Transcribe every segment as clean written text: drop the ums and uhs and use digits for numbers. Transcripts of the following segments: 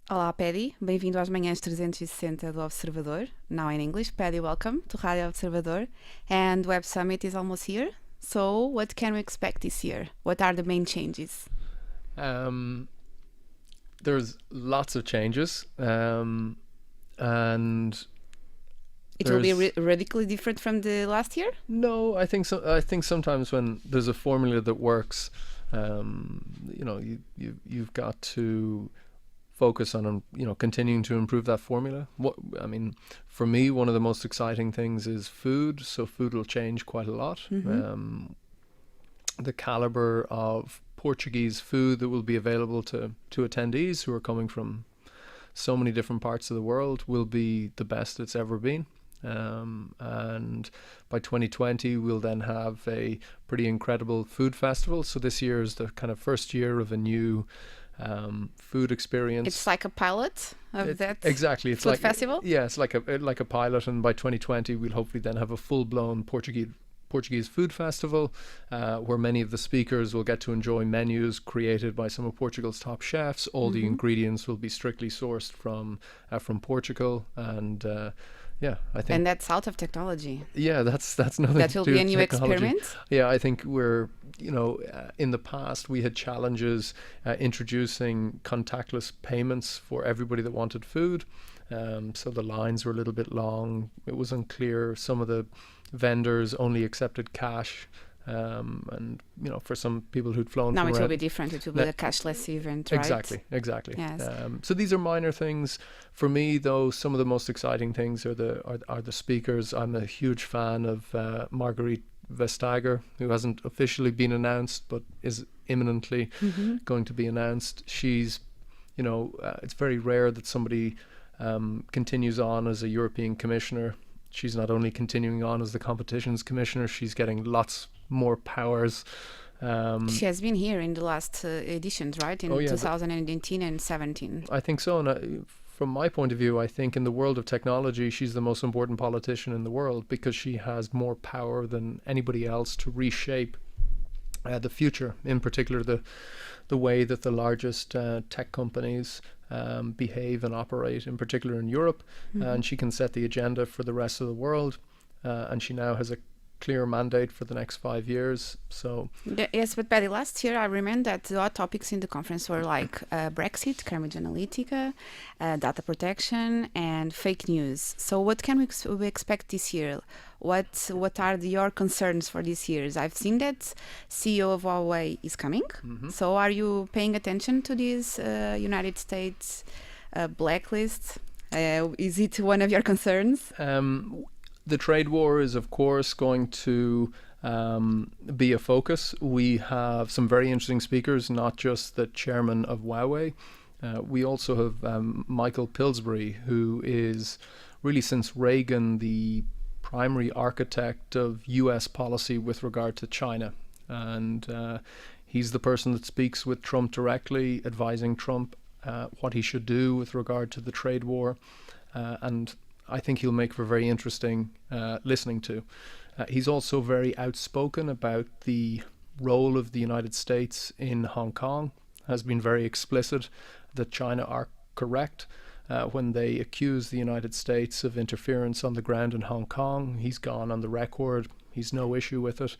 Olá, Paddy. Bem-vindo às manhãs 360 do Observador. Now in English, Paddy, welcome to Radio Observador. And Web Summit is almost here. So, what can we expect this year? What are the main changes? Um, there's lots of changes, and It will be there's radically different from the last year? no. I think so. I think sometimes when there's a formula that works, you've got to focus on continuing to improve that formula. What I mean, for me, one of the most exciting things is food. So food will change quite a lot. The caliber of Portuguese food that will be available to attendees who are coming from so many different parts of the world will be the best it's ever been. And by 2020, we'll then have a pretty incredible food festival. So this year is the kind of first year of a new food experience. It's like a pilot of that Exactly. It's food like festival? Yeah, it's like a pilot, and by 2020, we'll hopefully then have a full-blown Portuguese food festival, where many of the speakers will get to enjoy menus created by some of Portugal's top chefs. All the ingredients will be strictly sourced from Portugal, and I think. And that's out of technology. Yeah, that's nothing. That will to be do a with new technology. experiment? Yeah, I think we're in the past we had challenges introducing contactless payments for everybody that wanted food. So the lines were a little bit long. It was unclear. Some of the vendors only accepted cash, and for some people who'd flown Now from it will around. be different. It will be a cashless event, right? Exactly. Yes. So these are minor things. For me, though, some of the most exciting things are the speakers. I'm a huge fan of Marguerite Vestager, who hasn't officially been announced but is imminently going to be announced. She's, it's very rare that somebody continues on as a European commissioner. She's not only continuing on as the competitions commissioner, she's getting lots more powers. She has been here in the last editions, right? In 2018 and 17. I think so. And from my point of view, I think in the world of technology, she's the most important politician in the world because she has more power than anybody else to reshape the future, in particular the way that the largest tech companies behave and operate, in particular in Europe. And she can set the agenda for the rest of the world. And she now has a clear mandate for the next 5 years. So yes, but Paddy, last year I remember that the hot topics in the conference were like Brexit, Cambridge Analytica, data protection, and fake news. So what can we expect this year? What are your concerns for this year? I've seen that CEO of Huawei is coming. So are you paying attention to this United States blacklist? Is it one of your concerns? The trade war is, of course, going to be a focus. We have some very interesting speakers, not just the chairman of Huawei. We also have Michael Pillsbury, who is really since Reagan the primary architect of US policy with regard to China. And he's the person that speaks with Trump directly, advising Trump what he should do with regard to the trade war. And I think he'll make for very interesting listening to. He's also very outspoken about the role of the United States in Hong Kong, has been very explicit that China are correct when they accuse the United States of interference on the ground in Hong Kong. He's gone on the record, he's no issue with it,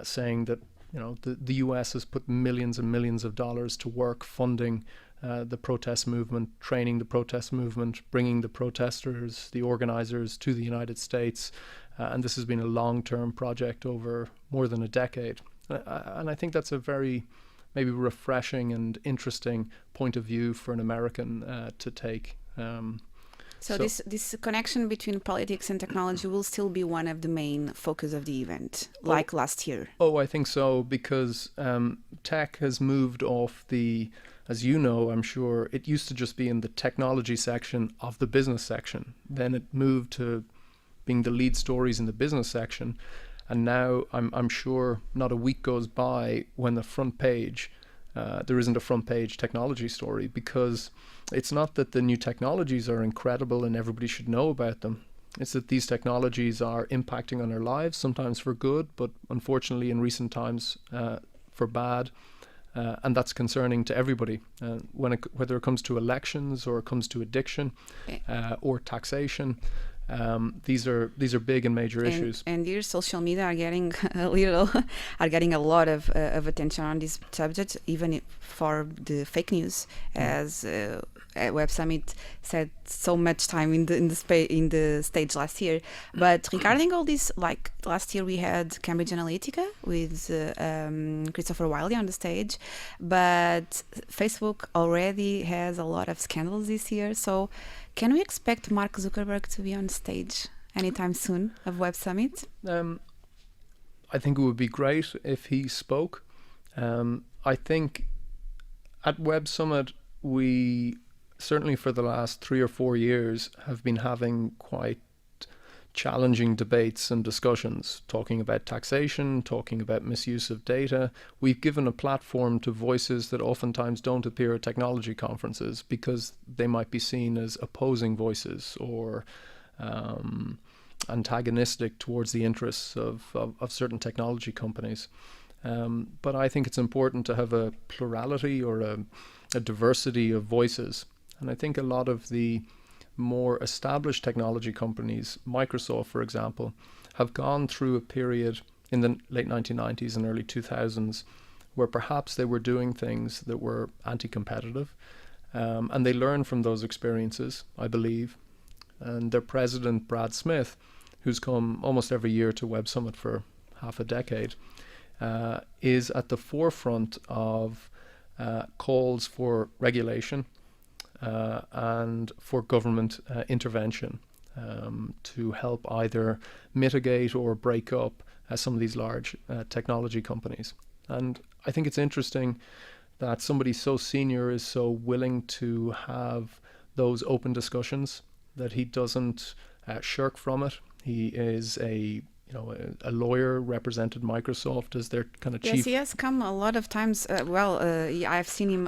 saying that the US has put millions and millions of dollars to work funding the protest movement, training the protest movement, bringing the protesters, the organizers to the United States. And this has been a long-term project over more than a decade. And I think that's a very maybe refreshing and interesting point of view for an American to take. So this connection between politics and technology will still be one of the main focus of the event, like last year. Oh, I think so, because tech has moved off the, as you know, I'm sure, it used to just be in the technology section of the business section. Then it moved to being the lead stories in the business section. And now I'm sure not a week goes by when the front page, there isn't a front page technology story, because it's not that the new technologies are incredible and everybody should know about them. It's that these technologies are impacting on our lives, sometimes for good, but unfortunately in recent times for bad. and that's concerning to everybody. Whether it comes to elections or it comes to addiction or taxation, these are big and major issues. And your social media are getting a lot of attention on this subject, even for the fake news, as Web Summit said so much time in the stage last year. But regarding all this, like last year we had Cambridge Analytica with Christopher Wiley on the stage, but Facebook already has a lot of scandals this year. So can we expect Mark Zuckerberg to be on stage anytime soon of Web Summit? I think it would be great if he spoke. I think at Web Summit we certainly for the last 3 or 4 years have been having quite challenging debates and discussions, talking about taxation, talking about misuse of data. We've given a platform to voices that oftentimes don't appear at technology conferences because they might be seen as opposing voices or antagonistic towards the interests of certain technology companies. But I think it's important to have a plurality or a diversity of voices. And I think a lot of the more established technology companies, Microsoft, for example, have gone through a period in the late 1990s and early 2000s where perhaps they were doing things that were anti-competitive. And they learned from those experiences, I believe. And their president, Brad Smith, who's come almost every year to Web Summit for half a decade, is at the forefront of calls for regulation and for government intervention to help either mitigate or break up some of these large technology companies. And I think it's interesting that somebody so senior is so willing to have those open discussions, that he doesn't shirk from it. He is a lawyer, represented Microsoft as their kind of chief. Yes, he has come a lot of times. I've seen him.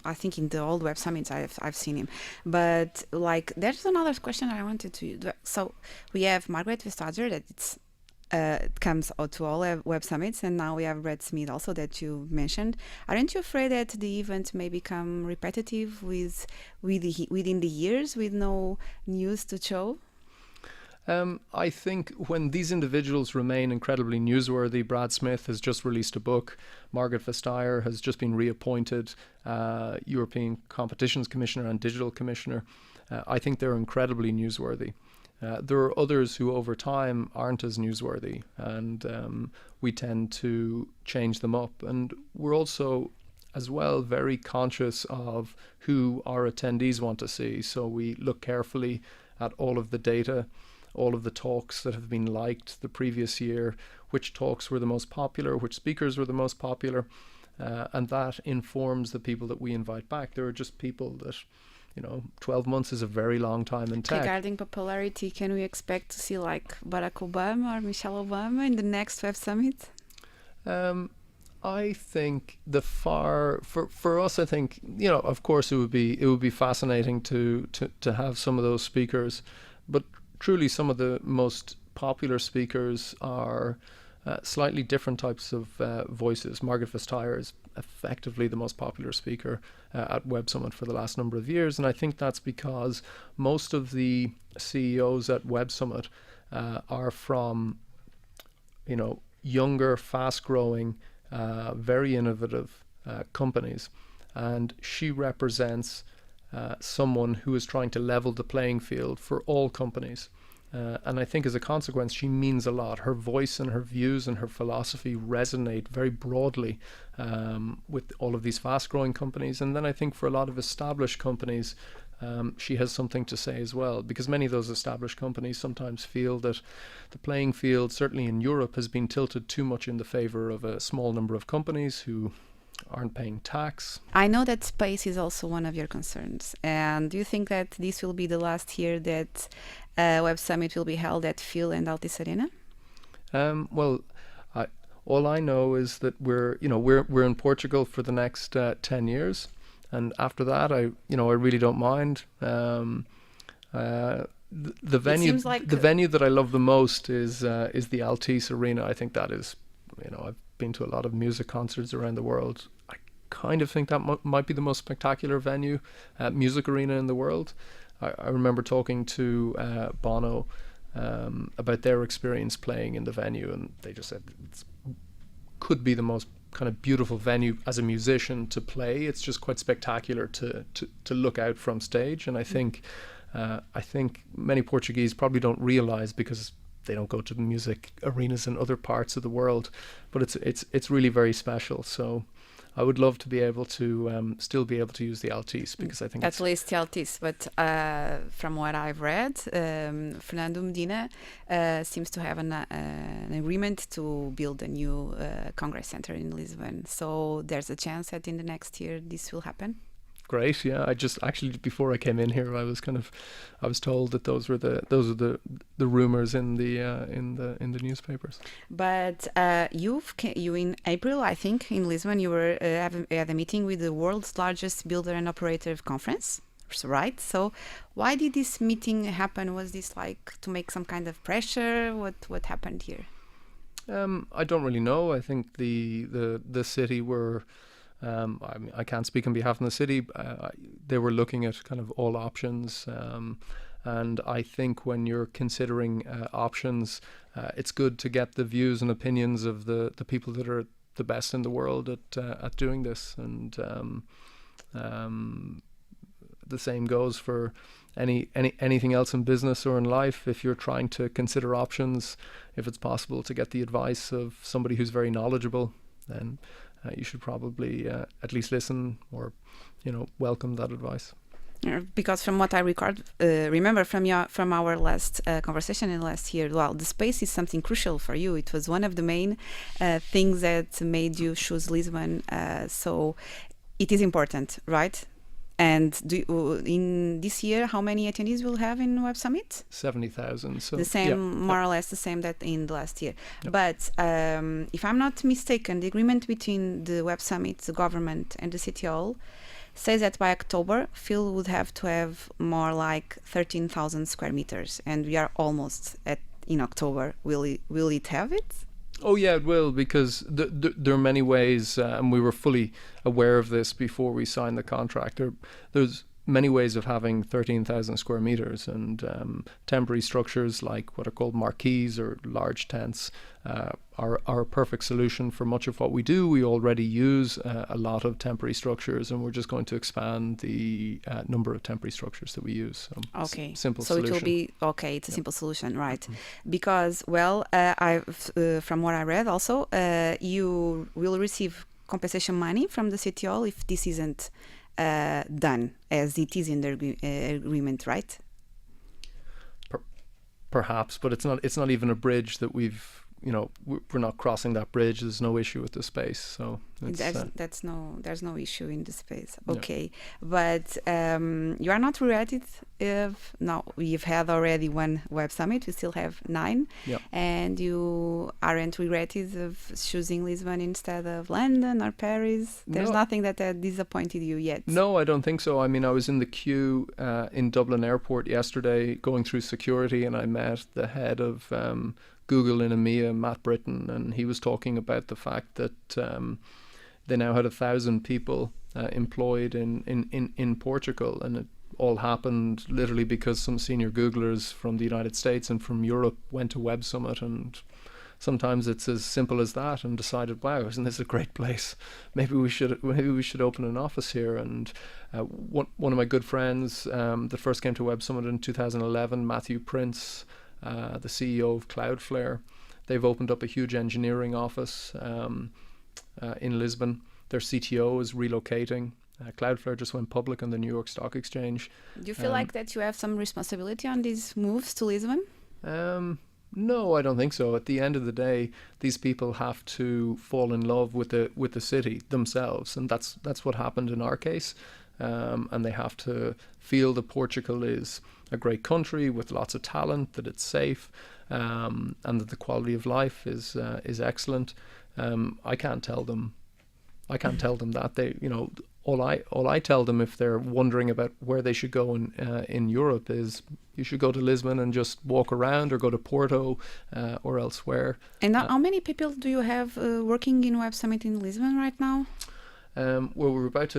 I think in the old Web Summits, I've seen him. But like, there's another question I wanted to. So we have Margaret Vestager that it comes out to all Web Summits, and now we have Brad Smith also that you mentioned. Aren't you afraid that the event may become repetitive within the years with no news to show? I think when these individuals remain incredibly newsworthy, Brad Smith has just released a book, Margaret Vestager has just been reappointed European Competitions Commissioner and Digital Commissioner. I think they're incredibly newsworthy. There are others who over time aren't as newsworthy, and we tend to change them up. And we're also as well very conscious of who our attendees want to see. So we look carefully at all of the data, all of the talks that have been liked the previous year, which talks were the most popular, which speakers were the most popular, and that informs the people that we invite back. There are just people that, 12 months is a very long time in tech. Regarding popularity, can we expect to see like Barack Obama or Michelle Obama in the next Web Summit? I think for us, I think, of course it would be fascinating to have some of those speakers, but truly some of the most popular speakers are slightly different types of voices. Margaret Vestager is effectively the most popular speaker at Web Summit for the last number of years, and I think that's because most of the CEOs at Web Summit are from younger, fast-growing, very innovative companies, and she represents someone who is trying to level the playing field for all companies. And I think as a consequence, she means a lot. Her voice and her views and her philosophy resonate very broadly with all of these fast-growing companies. And then I think for a lot of established companies, she has something to say as well, because many of those established companies sometimes feel that the playing field, certainly in Europe, has been tilted too much in the favor of a small number of companies who aren't paying tax. I know that space is also one of your concerns. And do you think that this will be the last year that Web Summit will be held at Phil and Altice Arena? Well, all I know is that we're in Portugal for the next 10 years, and after that, I really don't mind. The venue that I love the most is the Altice Arena. I think that is, I've been to a lot of music concerts around the world. I kind of think that might be the most spectacular venue, music arena in the world. I remember talking to Bono about their experience playing in the venue, and they just said it could be the most kind of beautiful venue as a musician to play. It's just quite spectacular to look out from stage, and I think many Portuguese probably don't realize, because they don't go to the music arenas in other parts of the world, but it's really very special. So I would love to be able to still be able to use the Altice, because I think at least the Altice. But from what I've read, Fernando Medina seems to have an agreement to build a new Congress Center in Lisbon. So there's a chance that in the next year this will happen. Great, yeah. I just actually, before I came in here, I was told that those are the rumors in the newspapers. But you in April, I think, in Lisbon, you were had a meeting with the world's largest builder and operator of conference, right? So why did this meeting happen? Was this like to make some kind of pressure? What happened here? I don't really know. I think the city were. I can't speak on behalf of the city. They were looking at kind of all options, and I think when you're considering options, it's good to get the views and opinions of the people that are the best in the world at doing this. And the same goes for anything else in business or in life. If you're trying to consider options, if it's possible to get the advice of somebody who's very knowledgeable, then you should probably at least listen or, welcome that advice. Because from what I remember from our last conversation in last year, well, the space is something crucial for you. It was one of the main things that made you choose Lisbon. So it is important, right? And in this year, how many attendees will have in Web Summit? 70,000. So the same, more or less the same that in the last year. Yep. But if I'm not mistaken, the agreement between the Web Summit, the government, and the City Hall says that by October, Phil would have to have more like 13,000 square meters, and we are almost in October. Will it have it? Oh yeah, it will, because there are many ways, and we were fully aware of this before we signed the contract. There's many ways of having 13,000 square meters, and temporary structures like what are called marquees or large tents are a perfect solution for much of what we do. We already use a lot of temporary structures, and we're just going to expand the number of temporary structures that we use. So okay, simple so solution. It will be okay. It's a simple solution, right? Mm-hmm. Because from what I read, also you will receive compensation money from the City Hall if this isn't done as it is in the agreement, right? Perhaps, but it's not even a bridge that we're not crossing that bridge. There's no issue with the space, so there's no issue in the space. Okay, yeah. But you are not regretted if now we've had already one Web Summit. We still have 9, yeah. And you aren't regretted of choosing Lisbon instead of London or Paris. There's nothing that disappointed you yet. No, I don't think so. I mean, I was in the queue in Dublin Airport yesterday, going through security, and I met the head of Google in EMEA, Matt Britton, and he was talking about the fact that they now had 1,000 people employed in Portugal, and it all happened literally because some senior Googlers from the United States and from Europe went to Web Summit, and sometimes it's as simple as that, and decided, wow, isn't this a great place? Maybe we should open an office here. And one of my good friends that first came to Web Summit in 2011, Matthew Prince, the CEO of Cloudflare, they've opened up a huge engineering office in Lisbon. Their CTO is relocating. Cloudflare just went public on the New York Stock Exchange. Do you feel like that you have some responsibility on these moves to Lisbon? No, I don't think so. At the end of the day, these people have to fall in love with the city themselves, and that's what happened in our case. And they have to feel that Portugal is a great country with lots of talent, that it's safe, and that the quality of life is excellent. I can't tell them that. They, all I tell them if they're wondering about where they should go in Europe is you should go to Lisbon and just walk around, or go to Porto or elsewhere. And how many people do you have working in Web Summit in Lisbon right now? Well, we're about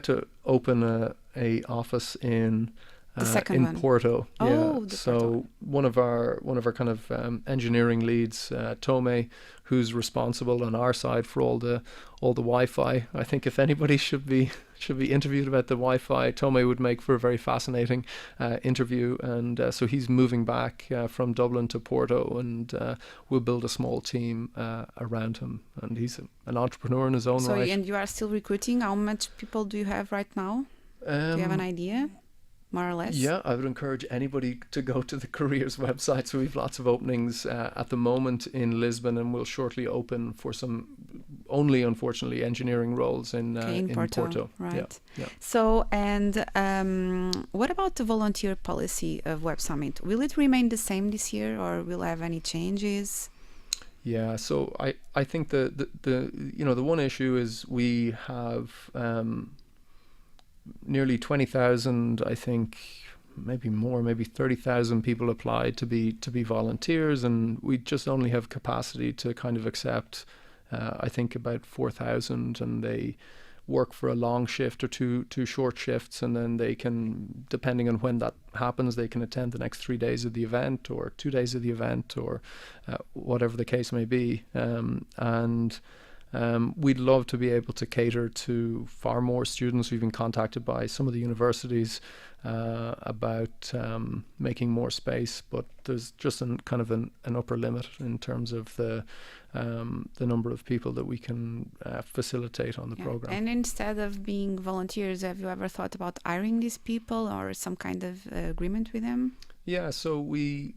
to open a office in The second in one. Porto. Oh, the So Porto. one of our kind of engineering leads, Tome, who's responsible on our side for all the Wi-Fi. I think if anybody should be interviewed about the Wi-Fi, Tome would make for a very fascinating interview. And so he's moving back from Dublin to Porto, and we'll build a small team around him. And he's an entrepreneur in his own So, right. and you are still recruiting. How much people do you have right now? Do you have an idea, more or less? Yeah, I would encourage anybody to go to the careers website. So we've lots of openings at the moment in Lisbon, and we'll shortly open for some only, unfortunately, engineering roles in Porto. Right. Yeah. So, and what about the volunteer policy of Web Summit? Will it remain the same this year, or will have any changes? Yeah, so I think the one issue is we have nearly 20,000, I think, maybe more, maybe 30,000 people applied to be volunteers, and we just only have capacity to kind of accept, I think, about 4,000, and they work for a long shift or two short shifts, and then they can, depending on when that happens, they can attend the next 3 days of the event or 2 days of the event, or whatever the case may be. We'd love to be able to cater to far more students. We've been contacted by some of the universities about making more space, but there's just kind of an upper limit in terms of the number of people that we can facilitate on the program. And instead of being volunteers, have you ever thought about hiring these people or some kind of agreement with them? Yeah, so we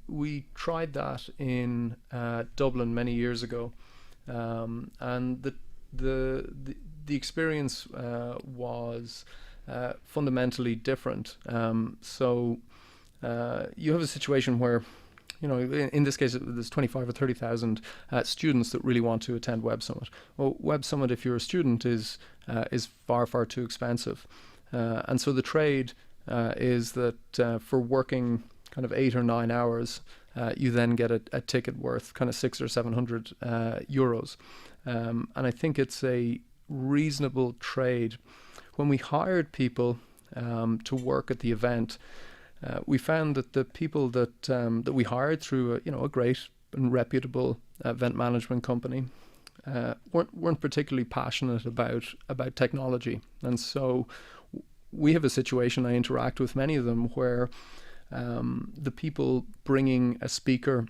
tried that in Dublin many years ago. And the experience was fundamentally different. So you have a situation where, in this case, there's 25 or 30,000 students that really want to attend Web Summit. Well, Web Summit, if you're a student, is far, far too expensive. And so the trade is that for working kind of 8 or 9 hours, you then get a ticket worth kind of 600 or 700 euros. And I think it's a reasonable trade. When we hired people to work at the event, we found that the people that we hired through a great and reputable event management company weren't particularly passionate about technology. And so we have a situation, I interact with many of them, where the people bringing a speaker,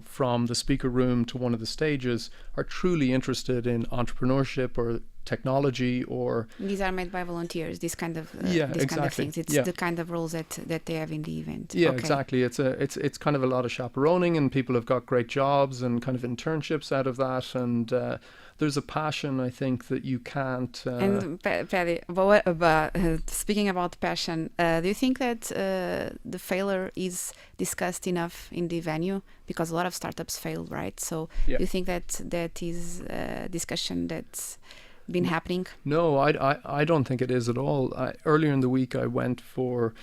from the speaker room to one of the stages are truly interested in entrepreneurship or technology, or these are made by volunteers. This kind of exactly. kind of things. It's the kind of roles that they have in the event. Yeah, okay. Exactly. It's kind of a lot of chaperoning, and people have got great jobs and kind of internships out of that, and there's a passion, I think, that you can't. And Paddy, speaking about passion, do you think that the failure is discussed enough in the venue? Because a lot of startups fail, right? So do you think that is a discussion that's been happening? No, I don't think it is at all. Earlier in the week, I went for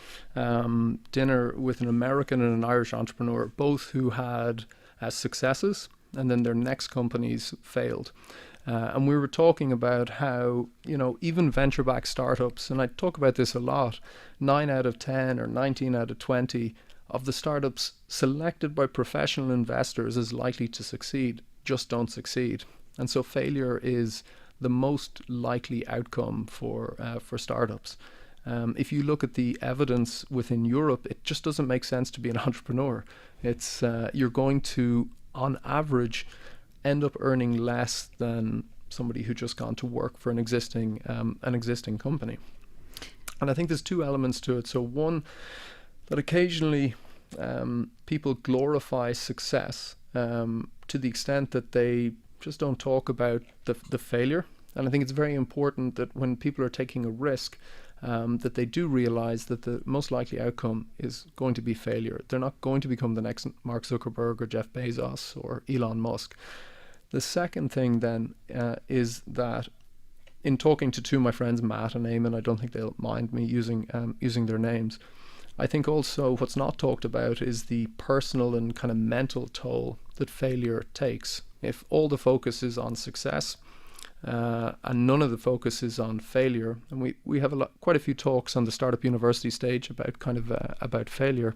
dinner with an American and an Irish entrepreneur, both who had successes, and then their next companies failed. And we were talking about how, even venture-backed startups, and I talk about this a lot, 9 out of 10 or 19 out of 20 of the startups selected by professional investors as likely to succeed just don't succeed. And so failure is the most likely outcome for startups. If you look at the evidence within Europe, it just doesn't make sense to be an entrepreneur. It's you're going to, on average, end up earning less than somebody who just gone to work for an existing company. And I think there's two elements to it. So one, that occasionally people glorify success to the extent that they just don't talk about the failure. And I think it's very important that when people are taking a risk, that they do realize that the most likely outcome is going to be failure. They're not going to become the next Mark Zuckerberg or Jeff Bezos or Elon Musk. The second thing then is that in talking to two of my friends, Matt and Eamon, I don't think they'll mind me using their names. I think also what's not talked about is the personal and kind of mental toll that failure takes. If all the focus is on success, and none of the focus is on failure. And we have quite a few talks on the Startup University stage about about failure.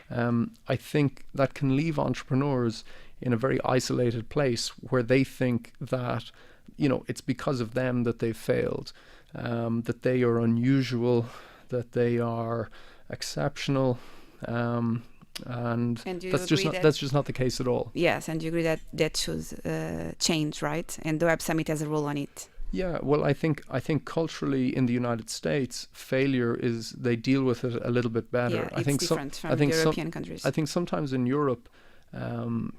I think that can leave entrepreneurs in a very isolated place where they think that, it's because of them that they've failed, that they are unusual, that they are exceptional, and that's just not the case at all. Yes, and you agree that should change, right? And the Web Summit has a role on it. Yeah, well, I think culturally in the United States, failure they deal with it a little bit better. Yeah, I think different from European countries. I think sometimes in Europe,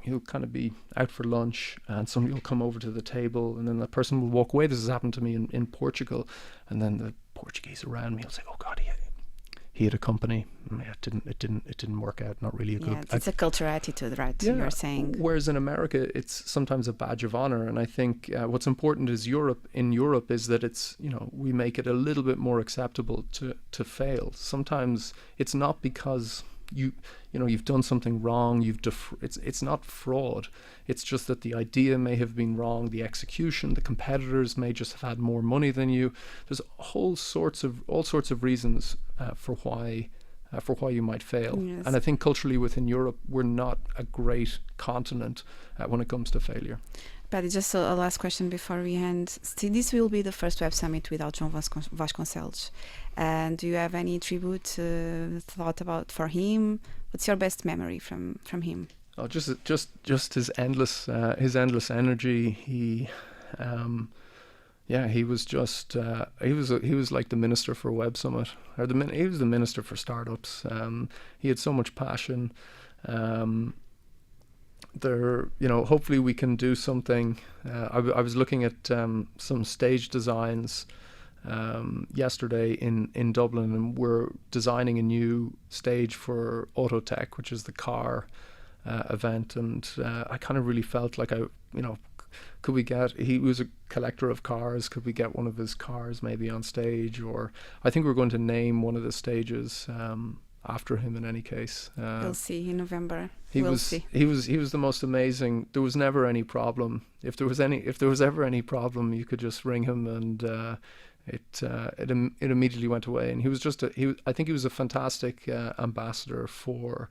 you'll kind of be out for lunch and somebody will come over to the table and then the person will walk away. This has happened to me in Portugal, and then the Portuguese around me will say, "Oh God, he had a company. It didn't work out. Not really a good." Yeah, it's a cultural attitude, right? Yeah. You're saying. Whereas in America, it's sometimes a badge of honor, and I think what's important is in Europe is that it's we make it a little bit more acceptable to fail. Sometimes it's not because you've done something wrong. It's not fraud. It's just that the idea may have been wrong. The execution, the competitors may just have had more money than you. There's all sorts of reasons for why you might fail. Yes. And I think culturally within Europe, we're not a great continent when it comes to failure. Paddy, just a last question before we end. This will be the first Web Summit without João Vasconcelos. And do you have any tribute thought about for him? What's your best memory from him? Oh, just his endless energy. He was just he was like the minister for Web Summit, or he was the minister for startups. He had so much passion. Hopefully we can do something. I was looking at some stage designs yesterday in Dublin, and we're designing a new stage for Autotech, which is the car event, and I kind of really felt like he was a collector of cars, could we get one of his cars maybe on stage, or I think we're going to name one of the stages after him in any case. We'll see in November. He was the most amazing. There was never any problem. If there was ever any problem, you could just ring him, and it immediately went away. And he was I think he was a fantastic ambassador for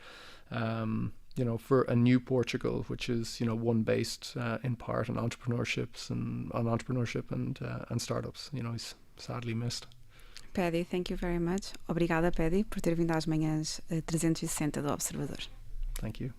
for a new Portugal, which is one based in part on entrepreneurship and startups. He's sadly missed. Paddy, thank you very much. Obrigada, Paddy, por ter vindo às manhãs 360 do Observador. Thank you.